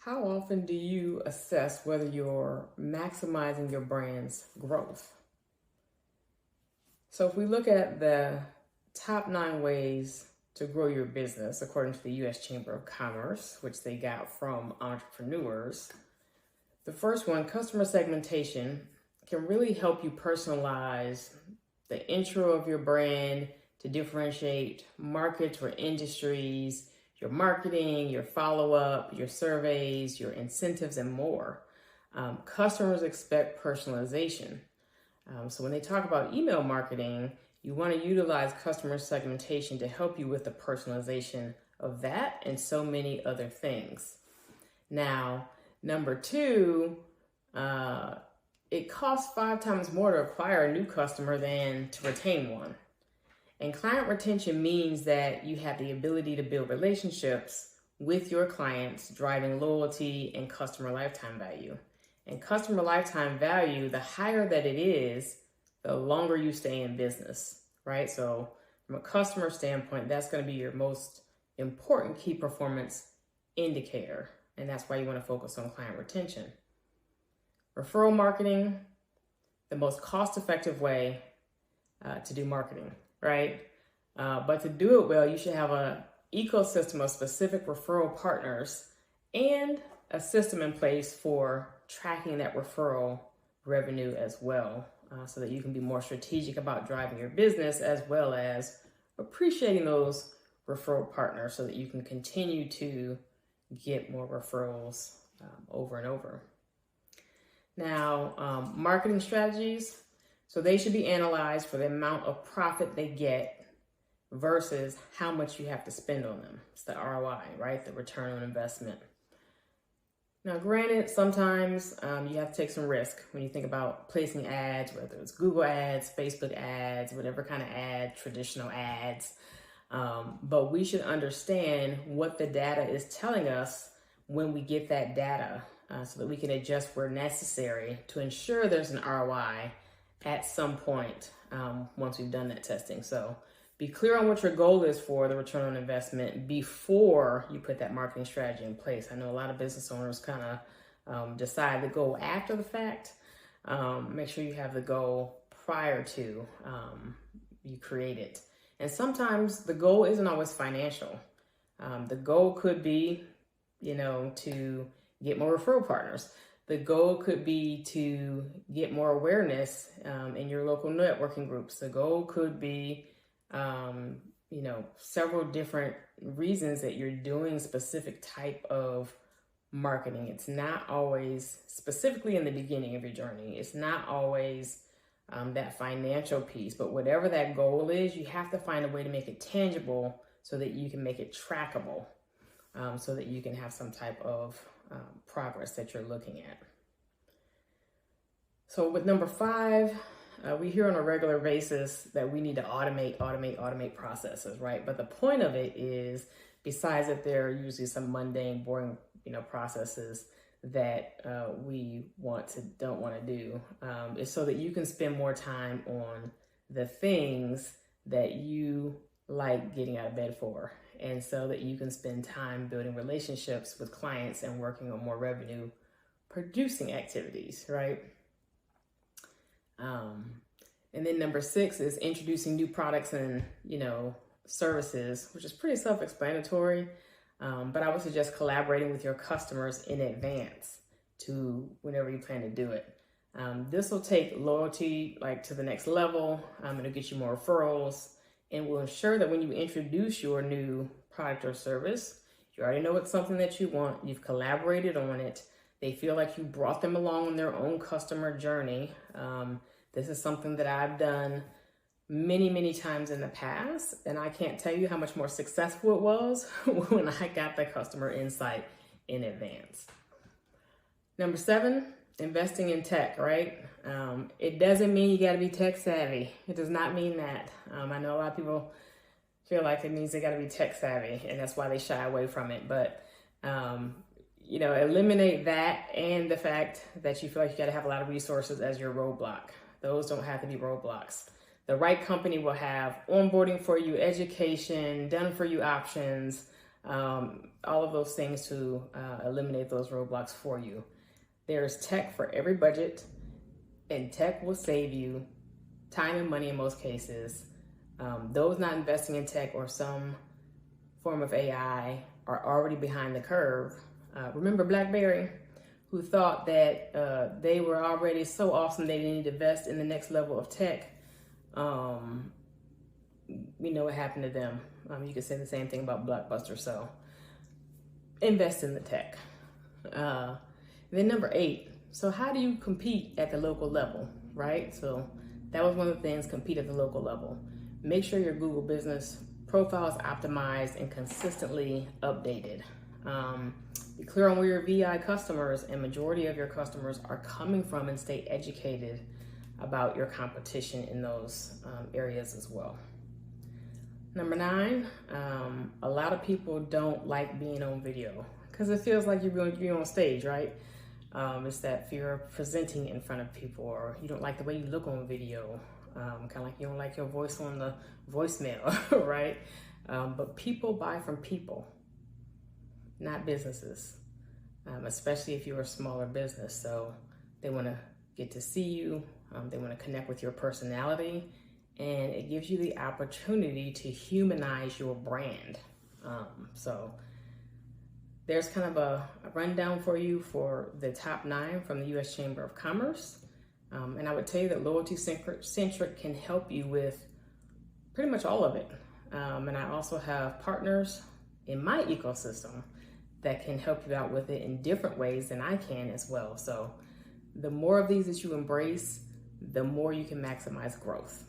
How often do you assess whether you're maximizing your brand's growth? So, if we look at the top 9 ways to grow your business, according to the US Chamber of Commerce, which they got from entrepreneurs, the first one, customer segmentation, can really help you personalize the intro of your brand to differentiate markets or industries, your marketing, your follow-up, your surveys, your incentives, and more. Customers expect personalization. So when they talk about email marketing, you want to utilize customer segmentation to help you with the personalization of that and so many other things. Now, number two, it costs 5 times more to acquire a new customer than to retain one. And client retention means that you have the ability to build relationships with your clients, driving loyalty and customer lifetime value. And customer lifetime value, the higher that it is, the longer you stay in business, right? So from a customer standpoint, that's going to be your most important key performance indicator. And that's why you want to focus on client retention. Referral marketing, the most cost-effective way to do marketing, right? But to do it well, you should have an ecosystem of specific referral partners and a system in place for tracking that referral revenue as well, so that you can be more strategic about driving your business as well as appreciating those referral partners so that you can continue to get more referrals over and over. Now, marketing strategies, so they should be analyzed for the amount of profit they get versus how much you have to spend on them. It's the ROI, right? The return on investment. Now, granted, sometimes you have to take some risk when you think about placing ads, whether it's Google ads, Facebook ads, whatever kind of ad, traditional ads. But we should understand what the data is telling us when we get that data so that we can adjust where necessary to ensure there's an ROI at some point once we've done that testing. So be clear on what your goal is for the return on investment before you put that marketing strategy in place. I know a lot of business owners kind of decide the goal after the fact. Make sure you have the goal prior to you create it. And sometimes the goal isn't always financial. The goal could be, to get more referral partners. The goal could be to get more awareness in your local networking groups. The goal could be, several different reasons that you're doing specific type of marketing. It's not always, specifically in the beginning of your journey, it's not always that financial piece, but whatever that goal is, you have to find a way to make it tangible so that you can make it trackable, so that you can have some type of progress that you're looking at. So with number 5, we hear on a regular basis that we need to automate processes, right? But the point of it is, besides that there are usually some mundane, boring, processes that we don't want to do, is so that you can spend more time on the things that you like getting out of bed for. And so that you can spend time building relationships with clients and working on more revenue producing activities, right? And then number 6 is introducing new products and, services, which is pretty self-explanatory. But I would suggest collaborating with your customers in advance to whenever you plan to do it. This will take loyalty to the next level. It'll get you more referrals and will ensure that when you introduce your new product or service, you already know it's something that you want. You've collaborated on it. They feel like you brought them along on their own customer journey. This is something that I've done many, many times in the past, and I can't tell you how much more successful it was when I got the customer insight in advance. Number 7, investing in tech, right? It doesn't mean you got to be tech savvy. It does not mean that. I know a lot of people feel like it means they got to be tech savvy, and that's why they shy away from it. But eliminate that and the fact that you feel like you got to have a lot of resources as your roadblock. Those don't have to be roadblocks. The right company will have onboarding for you, education, done for you options, all of those things to eliminate those roadblocks for you. There's tech for every budget, and tech will save you time and money in most cases. Those not investing in tech or some form of AI are already behind the curve. Remember BlackBerry, who thought that they were already so awesome they didn't need to invest in the next level of tech? We know what happened to them. You could say the same thing about Blockbuster. So invest in the tech. Then number 8. So how do you compete at the local level, right? So that was one of the things, compete at the local level. Make sure your Google business profile is optimized and consistently updated. Be clear on where your VI customers and majority of your customers are coming from, and stay educated about your competition in those areas as well. Number 9, a lot of people don't like being on video because it feels like you're on stage, right? It's that fear of presenting in front of people, or you don't like the way you look on video. Kind of like you don't like your voice on the voicemail, right? But people buy from people, not businesses, especially if you're a smaller business. So they want to get to see you. They want to connect with your personality, and it gives you the opportunity to humanize your brand. So there's kind of a rundown for you for the top 9 from the U.S. Chamber of Commerce. And I would tell you that Loyalty Centric can help you with pretty much all of it. And I also have partners in my ecosystem that can help you out with it in different ways than I can as well. So the more of these that you embrace, the more you can maximize growth.